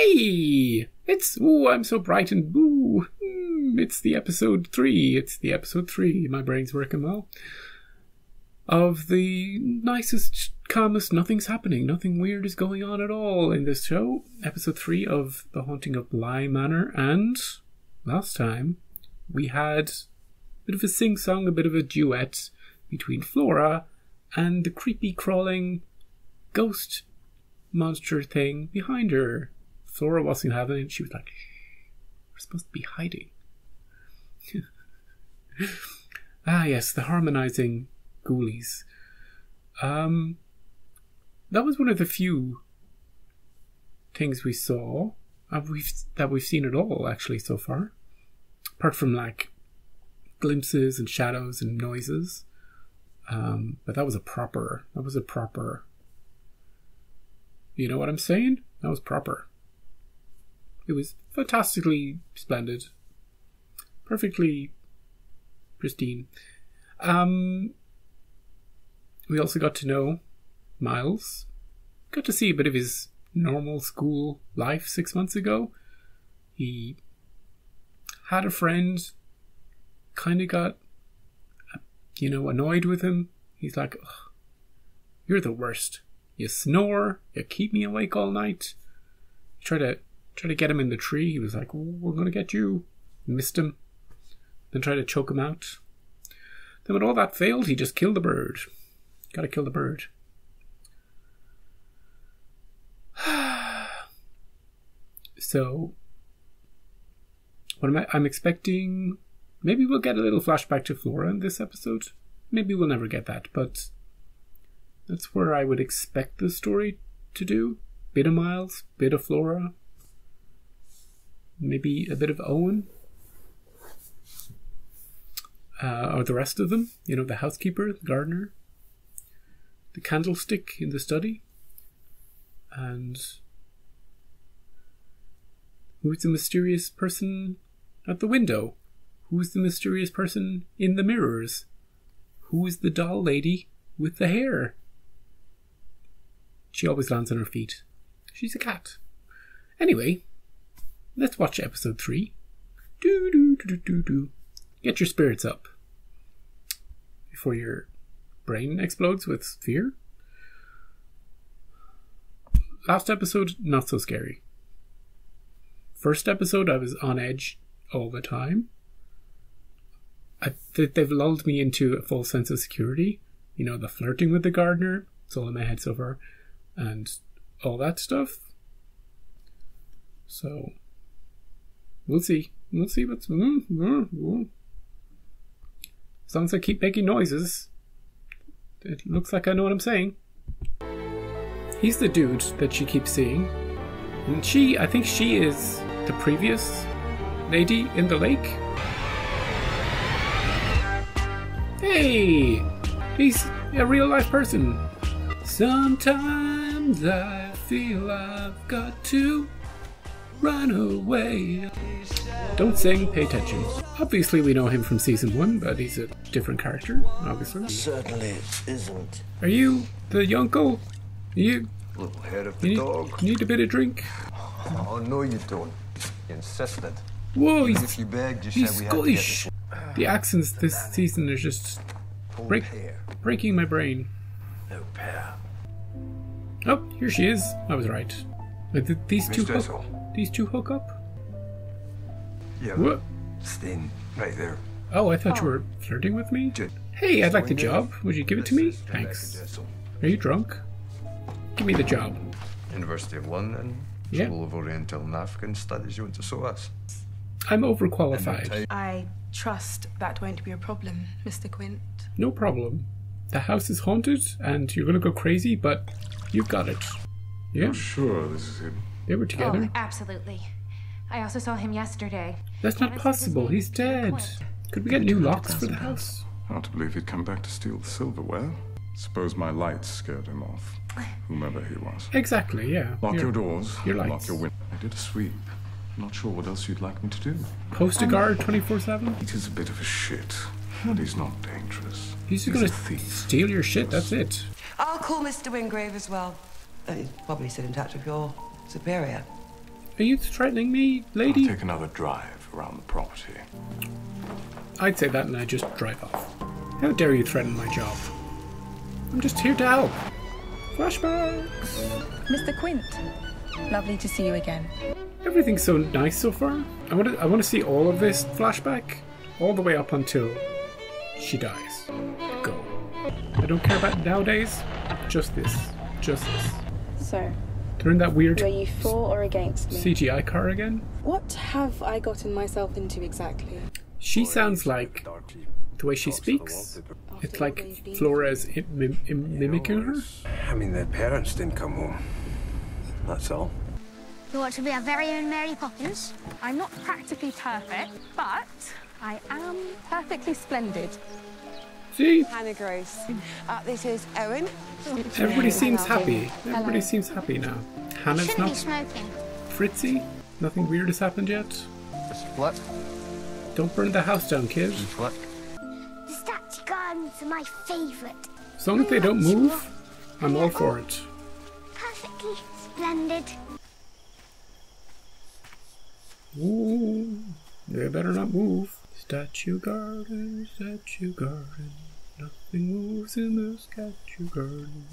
Hey! I'm so bright and boo! It's the episode 3. It's the episode 3. My brain's working well. Of the nicest, calmest, nothing's happening. Nothing weird is going on at all in this show. Episode 3 of The Haunting of Bly Manor. And last time we had a bit of a sing-song, a bit of a duet between Flora and the creepy crawling ghost monster thing behind her. Flora wasn't having it. She was like, shh, we're supposed to be hiding. Ah, yes, the harmonizing ghoulies. That was one of the few things we saw that we've seen at all, actually, so far. Apart from, like, glimpses and shadows and noises. But that was a proper... You know what I'm saying? That was proper. It was fantastically splendid. Perfectly pristine. We also got to know Miles. Got to see a bit of his normal school life 6 months ago. He had a friend, kind of got, annoyed with him. He's like, ugh, you're the worst. You snore, you keep me awake all night. Try to get him in the tree. He was like, oh, we're going to get you. Missed him. Then tried to choke him out. Then when all that failed, he just killed the bird. Gotta kill the bird. So, I'm expecting... Maybe we'll get a little flashback to Flora in this episode. Maybe we'll never get that, but that's where I would expect the story to do. Bit of Miles, bit of Flora. Maybe a bit of Owen. Or the rest of them. The housekeeper, the gardener. The candlestick in the study. And who's the mysterious person at the window? Who's the mysterious person in the mirrors? Who's the doll lady with the hair? She always lands on her feet. She's a cat. Anyway, let's watch episode 3. Get your spirits up before your brain explodes with fear. Last episode, not so scary. First episode, I was on edge all the time. They've lulled me into a full sense of security. The flirting with the gardener. It's all in my head so far. And all that stuff. So, we'll see. We'll see what's... As long as I keep making noises, it looks like I know what I'm saying. He's the dude that she keeps seeing. And I think she is the previous lady in the lake. Hey! He's a real life person. Sometimes I feel I've got to run away. Don't sing, pay attention. Obviously we know him from season 1, but he's a different character, obviously. Certainly isn't. Are you the uncle? You Little head of the dog. Need a bit of drink? Oh, no you don't. You insisted. Whoa, if you begged, you he's said we Scottish. Had to get the accents this season are just breaking my brain. No pair. Oh, here she is. I was right. These two hook up? Yeah. What? Staying right there. Oh, I thought you were flirting with me. Hey, I'd like the job. Would you give it to me? Thanks. Are you drunk? Give me the job. University of London, Yeah. School of Oriental and African Studies. You went to SOAS. I'm overqualified. I trust that won't be a problem, Mr. Quint. No problem. The house is haunted and you're gonna go crazy, but you've got it. Yeah, You're sure this is him? they were together. Oh, absolutely. I also saw him yesterday. That's not possible. He's dead. Could we get new locks for the house? Hard to believe he'd come back to steal the silverware. Suppose my lights scared him off. Whomever he was. Exactly, yeah. Lock your doors. your Lock lights. your window. I did a sweep. Not sure what else you'd like me to do. Post a guard 24/7? It is a bit of a shit, but he's not dangerous. He's just a gonna thief. steal your shit, that's it. I'll call Mr. Wingrave as well. He's probably still in touch with your superior. Are you threatening me, I'll lady? take another drive around the property. I'd say that and I just drive off. How dare you threaten my job? I'm just here to help. Flashbacks! Mr. Quint, lovely to see you again. Everything's so nice so far. I want to see all of this flashback, all the way up until she dies. Go. I don't care about nowadays. Just this. Just this. So, They're in that weird were you for or against me? CGI car again. What have I gotten myself into exactly? She sounds like the way she speaks. It's like Flora is mimicking her. I mean, their parents didn't come home. That's all. You want to be our very own Mary Poppins? I'm not practically perfect, but I am perfectly splendid. See? Hannah Gross. This is Owen. Everybody seems happy. Everybody seems happy now. Hannah's Shouldn't be not smoking. Fritzy. Nothing weird has happened yet. Just flip. Don't burn the house down, kid. Flick. The statue gardens are my favourite. As long as they don't move, I'm all for it. Perfectly splendid. Ooh, they better not move. Statue garden, nothing moves in the statue garden.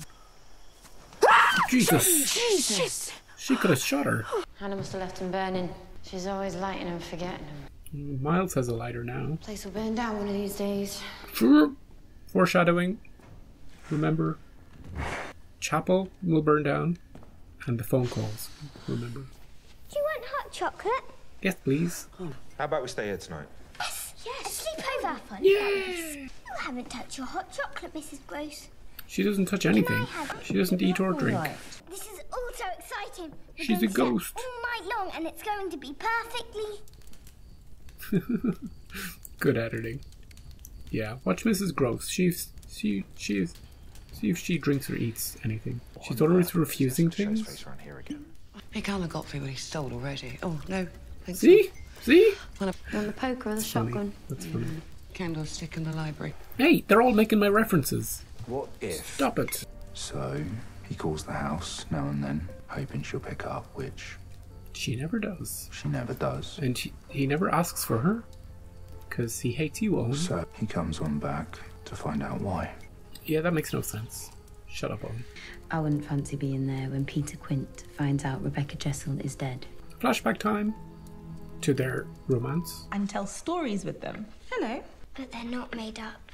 Jesus! She could have shot her. Hannah must have left him burning. She's always lighting and forgetting him. Miles has a lighter now. Place will burn down one of these days. Foreshadowing. Remember. Chapel will burn down. And the phone calls. Remember. Do you want hot chocolate? Yes, please. How about we stay here tonight? Yes. A sleepover. Yeah! You haven't touched your hot chocolate, Mrs. Gross. She doesn't touch anything. She doesn't eat or drink. This is all so exciting. We're She's a going to sit ghost. all night long, and it's going to be perfectly. Good editing. Yeah, watch Mrs. Gross. See if she drinks or eats anything. She's always refusing things. He kind of got me when he stole already. Oh, no. Thanks. See? See? On the poker or the shotgun? That's funny. Candlestick in the library. Hey, they're all making my references. What if? Stop it. So, he calls the house now and then, hoping she'll pick up, which She never does. she never does. And he never asks for her. Because he hates you, Owen. So, he comes on back to find out why. Yeah, that makes no sense. Shut up, Owen. I wouldn't fancy being there when Peter Quint finds out Rebecca Jessel is dead. Flashback time to their romance. And tell stories with them. Hello. But they're not made up.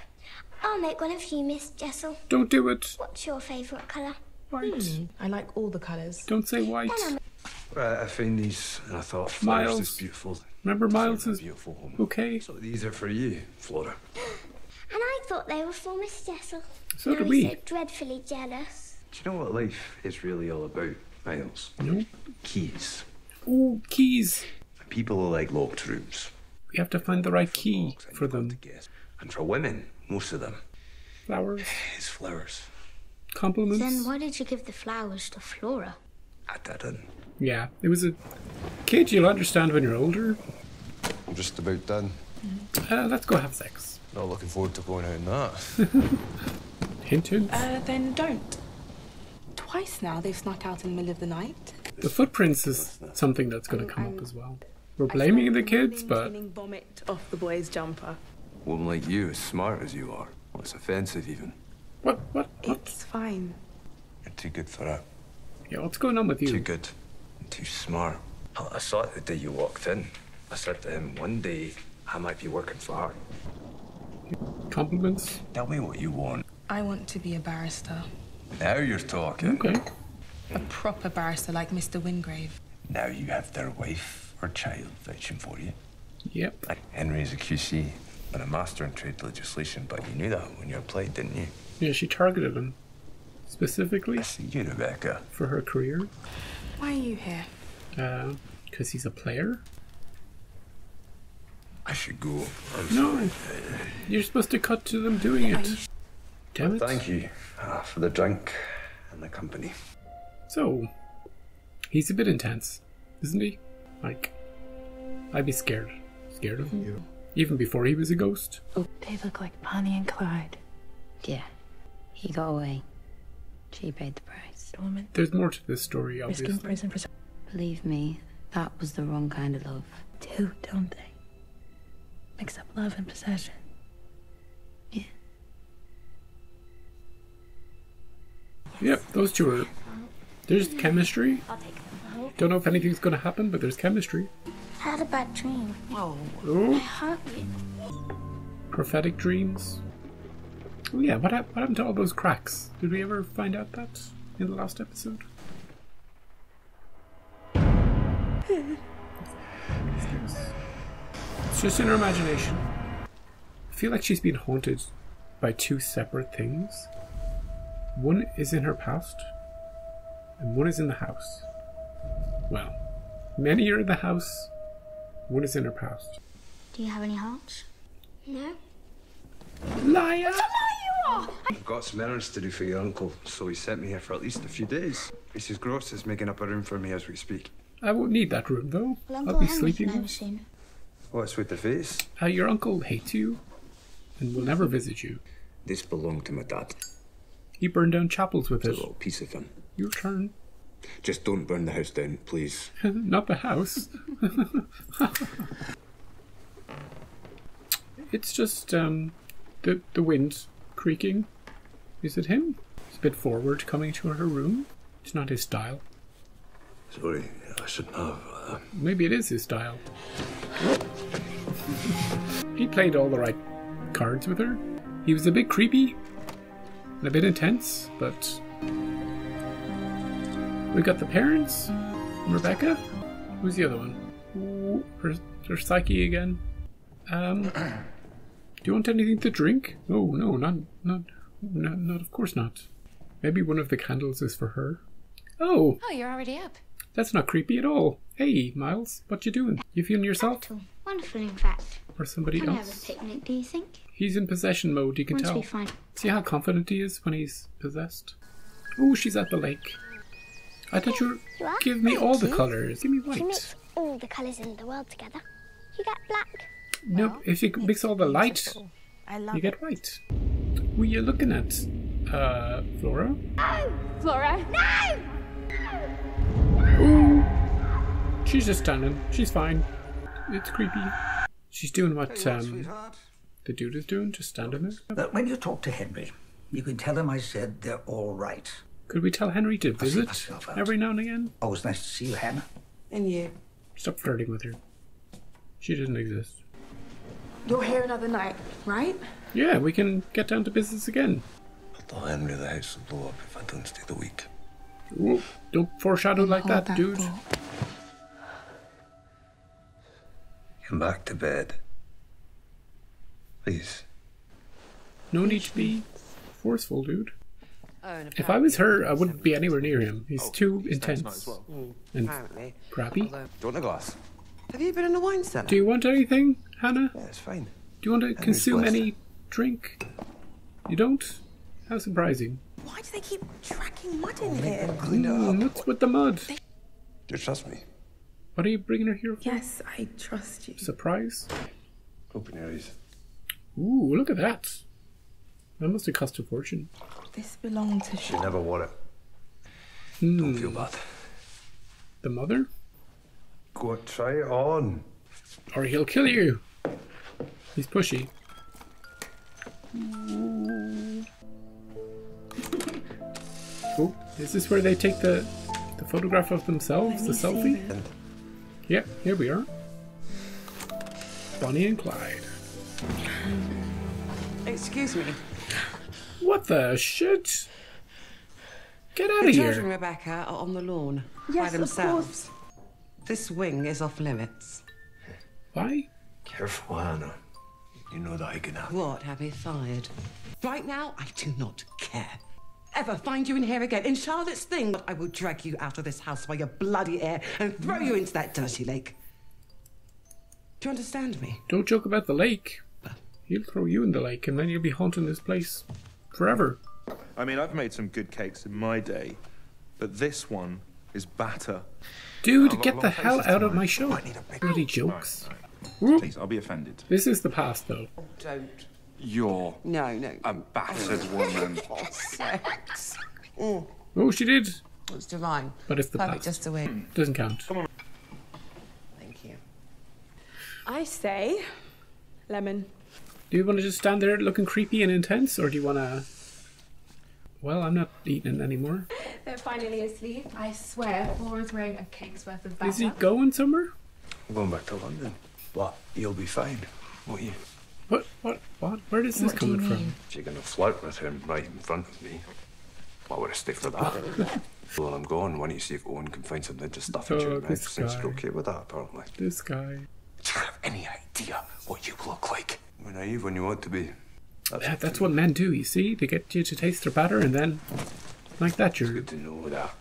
I'll make one of you, Miss Jessel. Don't do it. What's your favourite colour? White. I like all the colours. Don't say white. Right, I found these and I thought, Miles. flowers is beautiful. Remember Miles's Beautiful home. bouquet? So these are for you, Flora. And I thought they were for Miss Jessel. So now did he's we. so dreadfully jealous. Do you know what life is really all about, Miles? No. Keys. Ooh, keys. People are like locked rooms. We have to find the right key for them. And for women, most of them, Flowers. it's flowers. Compliments. Then why did you give the flowers to Flora? I didn't. Yeah, it was a kid you'll understand when you're older. I'm just about done. Let's go have sex. Not looking forward to going out in that. Hint, hint. Then don't. Twice now they've snuck out in the middle of the night. The footprints is something that's going to come up as well. We're blaming the kids, but Vomit off the boy's jumper. A woman like you, as smart as you are, well, it's offensive even. what? It's fine. You're too good for it. Yeah, what's going on with Too you? good. And too smart. I saw it the day you walked in. I said to him, one day I might be working for her. Compliments? Tell me what you want. I want to be a barrister. Now you're talking. Okay. A proper barrister like Mr. Wingrave. Now you have their wife or child vouching for you. Yep. Like Henry's a QC and a master in trade legislation, but you knew that when you applied, didn't you? Yeah, she targeted him specifically I see you, Rebecca. for her career. Why are you here? Because he's a player? I should go. No. You're supposed to cut to them doing it. Damn it. Thank you for the drink and the company. So, he's a bit intense, isn't he? Like, I'd be scared. Scared of him. Even before he was a ghost. They look like Bonnie and Clyde. Yeah. He got away. She paid the price. There's more to this story, obviously. Prison for Believe me, That was the wrong kind of love. Do, don't they? Mix up love and possession. Yeah. Yep, those two are... There's chemistry. I'll take them. Don't know if anything's going to happen, but there's chemistry. I had a bad dream. Oh. Oh, Hurt you. prophetic dreams. Oh yeah, what happened to all those cracks? Did we ever find out that in the last episode? It's just in her imagination. I feel like she's been haunted by two separate things. One is in her past, and one is in the house. Well, many are in the house, one is in her past. Do you have any hearts? No. Liar! I've got some errands to do for your uncle, so he sent me here for at least a few days. Mrs. Gross is making up a room for me as we speak. I won't need that room though. Well, I'll Uncle be Henry sleeping. can have soon. What's with the face? Your uncle hates you and will never visit you. This belonged to my dad. He burned down chapels with It's a it. little piece of him. Your turn. Just don't burn the house down, please. Not the house. It's just the wind creaking. Is it him? It's a bit forward coming to her room. It's not his style. Sorry, I shouldn't have. Maybe it is his style. He played all the right cards with her. He was a bit creepy and a bit intense, but we got the parents, Rebecca. Who's the other one? Ooh, there's Psyche again. Do you want anything to drink? Oh no, not of course not. Maybe one of the candles is for her. Oh, you're already up. that's not creepy at all. Hey, Miles, what you doing? You feeling yourself? Wonderful, in fact. Or somebody Can we have a else? picnic, do you think? He's in possession mode, you can Once tell. we find... See how confident he is when he's possessed? Oh, she's at the lake. I thought you You are? give me all the Thank you. colours. Give me If you white. mix all the colours in the world together, you get black. No, if you mix all the light, I love you get white. Who are you looking at? Flora? No! Flora, no! Ooh. She's just standing. She's fine. It's creepy. She's doing what the dude is doing, just standing there. When you talk to Henry, you can tell him I said they're all right. Could we tell Henry to I'll see visit myself out. every now and again? Always nice to see you, Hannah. And you? Stop flirting with her. She doesn't exist. You're here another night, right? Yeah, we can get down to business again. I'll tell Henry the house will blow up if I don't stay the week. Ooh, don't foreshadow like Hold that, dude. thought. Come back to bed. Please. No need to be forceful, dude. Oh, and If I was her, I wouldn't be anywhere near him. He's too intense and apparently. crappy. Although, Do you want a glass? have you been in a wine cellar? Do you want anything, Hannah? Yeah, it's fine. Do you want to consume blessed. any drink? You don't? How surprising. Why do they keep tracking mud in here? Clean it up. What's with the mud? Do you trust me? What are you bringing her here for? Yes, I trust you. Surprise? Open your eyes. Ooh, look at that. That must have cost a fortune. This belonged to You never wore it. Don't feel bad. The mother? Go on, try it on. Or he'll kill you. He's pushy. Oh, is this where they take the photograph of themselves? The selfie? Yep, here we are. Bonnie and Clyde. Excuse me. What the shit? Get out The of children, here. Rebecca, are on the lawn by Yes, of themselves. This wing is off limits. Why? Careful, Hannah. You know that I can have. What have you fired? Right now, I do not care. Ever find you in here again, in Charlotte's thing, but I will drag you out of this house by your bloody hair and throw you into that dirty lake. Do you understand me? Don't joke about the lake. He'll throw you in the lake and then you'll be haunting this place forever. I mean, I've made some good cakes in my day, but this one is batter. Dude, get the hell out of my show. Bloody jokes. Whoop. Please, I'll be offended. This is the past, though. Don't. You're No. a battered woman. Sex. Oh, she did. It's divine. But it's the Perfect, past. just the way. Doesn't count. I say, lemon. Do you want to just stand there looking creepy and intense, or do you want to... Well, I'm not eating it anymore. They're finally asleep. I swear, Laura's wearing a cake's worth of batter. Is he going somewhere? I'm going back to London. But you'll be fine, won't you? What? Where is this coming from? If you're going to flirt with him right in front of me, why would I stay for that? Well, I'm going. Why don't you see if Owen can find some ninja stuff into your mouth? Since you're okay with that, apparently. This guy. Do you have any idea what you look like? We're naive when you want to be. That's what men do, you see? They get you to taste their batter and then, like that, you're... It's good to know that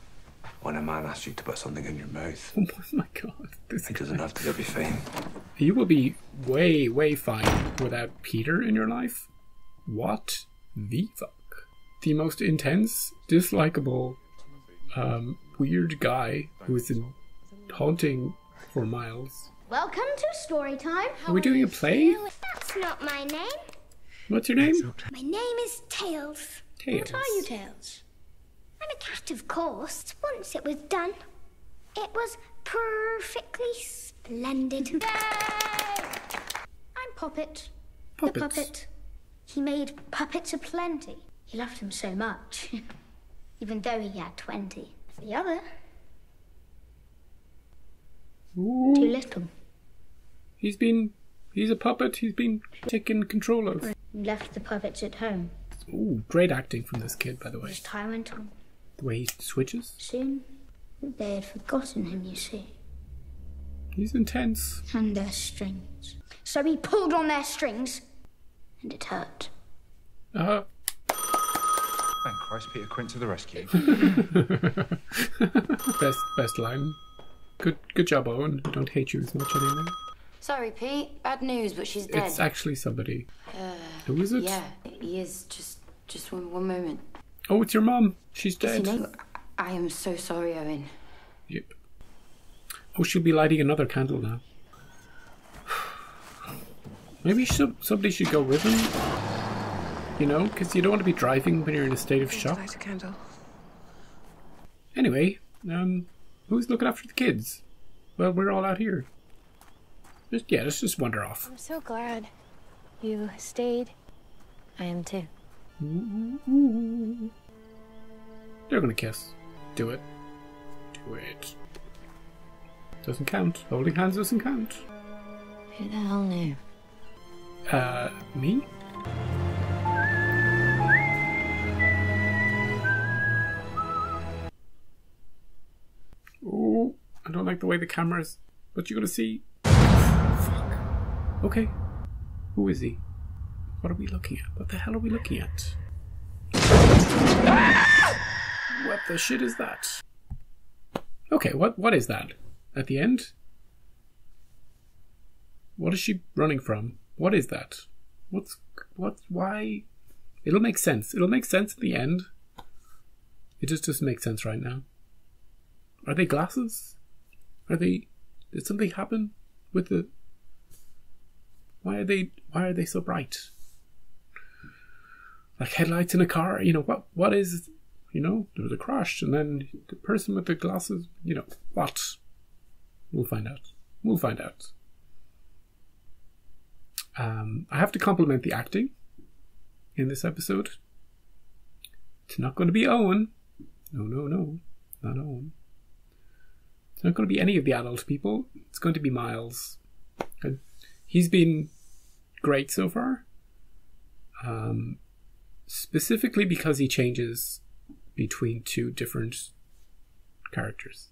when a man asks you to put something in your mouth... Oh my god. It doesn't have to be fine. You will be way, way fine without Peter in your life. What the fuck? The most intense, dislikable, weird guy who is haunting for miles. Welcome to story time. Are we doing a play? That's not my name. What's your name? My name is Tails. Tails. What are you, Tails? I'm a cat, of course. Once it was done, it was perfectly splendid. Yay! I'm Poppet. The puppet. He made puppets aplenty. He loved them so much, even though he had 20. The other, Ooh. too little. He's a puppet he's been taken control of. Left the puppets at home. Ooh, great acting from this kid, by the way. As time went on. The way he switches. Soon, they had forgotten him, you see. He's intense. And their strings. So he pulled on their strings, and it hurt. Thank Christ, Peter Quint to the rescue. best line. Good job, Owen. I don't hate you as much anymore. Sorry, Pete. Bad news, but she's dead. It's actually somebody. Who is it? Yeah, he is. Just one moment. Oh, it's your mum. She's dead. You know, I am so sorry, Owen. Yep. Oh, she'll be lighting another candle now. Maybe somebody should go with him. You know, because you don't want to be driving when you're in a state of shock. Light a candle. Anyway, who's looking after the kids? Well, we're all out here. Let's just wander off. I'm so glad you stayed. I am too. They're gonna kiss. Do it. Do it. Doesn't count. Holding hands doesn't count. Who the hell knew? Me? Oh, I don't like the way the camera's... What you gonna see? Fuck. Okay. Who is he? What are we looking at? What the hell are we looking at? What the shit is that? Okay, what is that? At the end? What is she running from? What is that? Why? It'll make sense. It'll make sense at the end. It just doesn't make sense right now. Are they glasses? Did something happen with the... Why are they so bright? Like headlights in a car? You know, what is... You know, there was a crash and then the person with the glasses, you know, what? We'll find out. We'll find out. I have to compliment the acting in this episode. It's not going to be Owen. No, not Owen. It's not going to be any of the adult people. It's going to be Miles. And he's been great so far. Specifically because he changes between two different characters.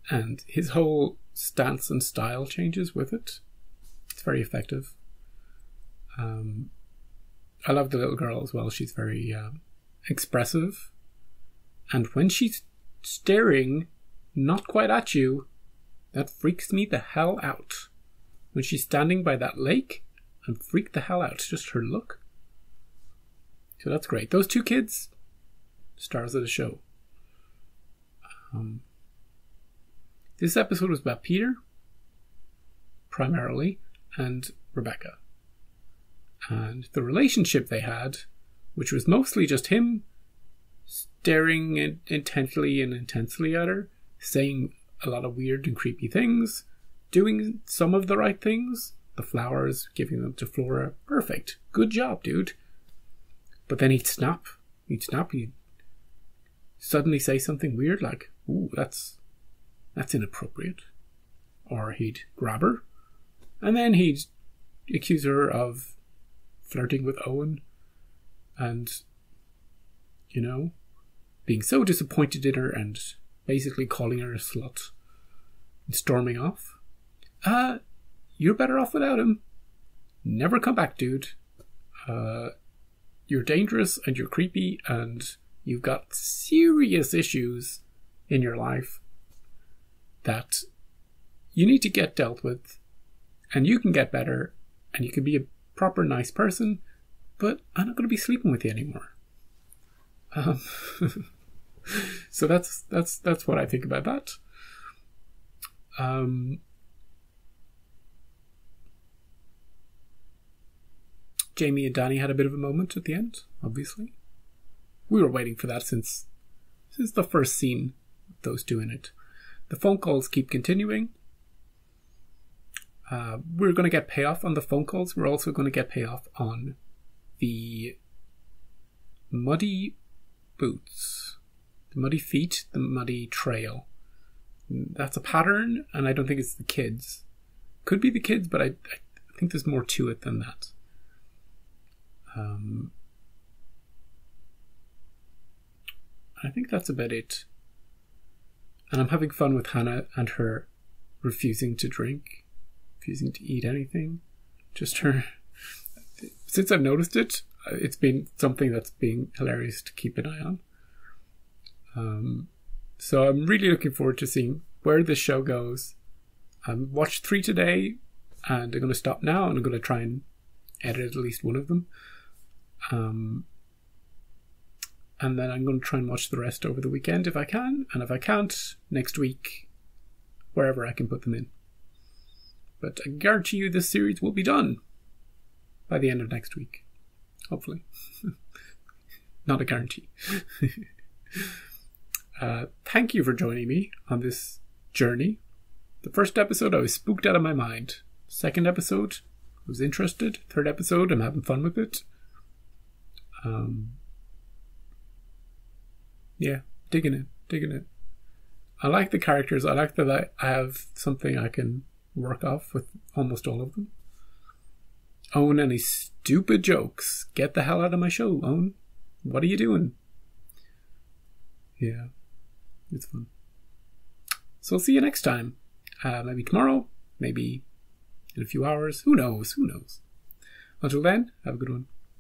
And his whole stance and style changes with it. It's very effective. I love the little girl as well. She's very expressive. And when she's staring not quite at you, that freaks me the hell out. When she's standing by that lake, I'm freaked the hell out. Just her look. So that's great. Those two kids, stars of the show. This episode was about Peter, primarily, and Rebecca. And the relationship they had, which was mostly just him staring intently and intensely at her, saying a lot of weird and creepy things, doing some of the right things. The flowers, giving them to Flora, perfect. Good job, dude. But then he'd snap. He'd suddenly say something weird like, ooh, that's inappropriate. Or he'd grab her. And then he'd accuse her of flirting with Owen. And, you know, being so disappointed in her and basically calling her a slut. And storming off. You're better off without him. Never come back, dude. You're dangerous and you're creepy and you've got serious issues in your life that you need to get dealt with, and you can get better and you can be a proper nice person, but I'm not going to be sleeping with you anymore. So that's what I think about that. Jamie and Danny had a bit of a moment at the end, obviously. We were waiting for that since the first scene, those two in it. The phone calls keep continuing. We're going to get payoff on the phone calls. We're also going to get payoff on the muddy boots, the muddy feet, the muddy trail. That's a pattern, and I don't think it's the kids. Could be the kids, but I think there's more to it than that. I think that's about it. And I'm having fun with Hannah and her refusing to drink, refusing to eat anything. Just her. Since I've noticed it, it's been something that's been hilarious to keep an eye on. So I'm really looking forward to seeing where this show goes. I watched 3 today, and I'm going to stop now, and I'm going to try and edit at least one of them. And then I'm going to try and watch the rest over the weekend if I can, and if I can't, next week, wherever I can put them in. But I guarantee you this series will be done by the end of next week. Hopefully. Not a guarantee. Thank you for joining me on this journey. The first episode, I was spooked out of my mind. Second episode, I was interested. Third episode, I'm having fun with it. Yeah, digging it. I like the characters. I like that I have something I can work off with almost all of them. Owen and his stupid jokes. Get the hell out of my show, Owen. What are you doing? Yeah, it's fun. So I'll see you next time. Maybe tomorrow, maybe in a few hours. Who knows? Until then, have a good one.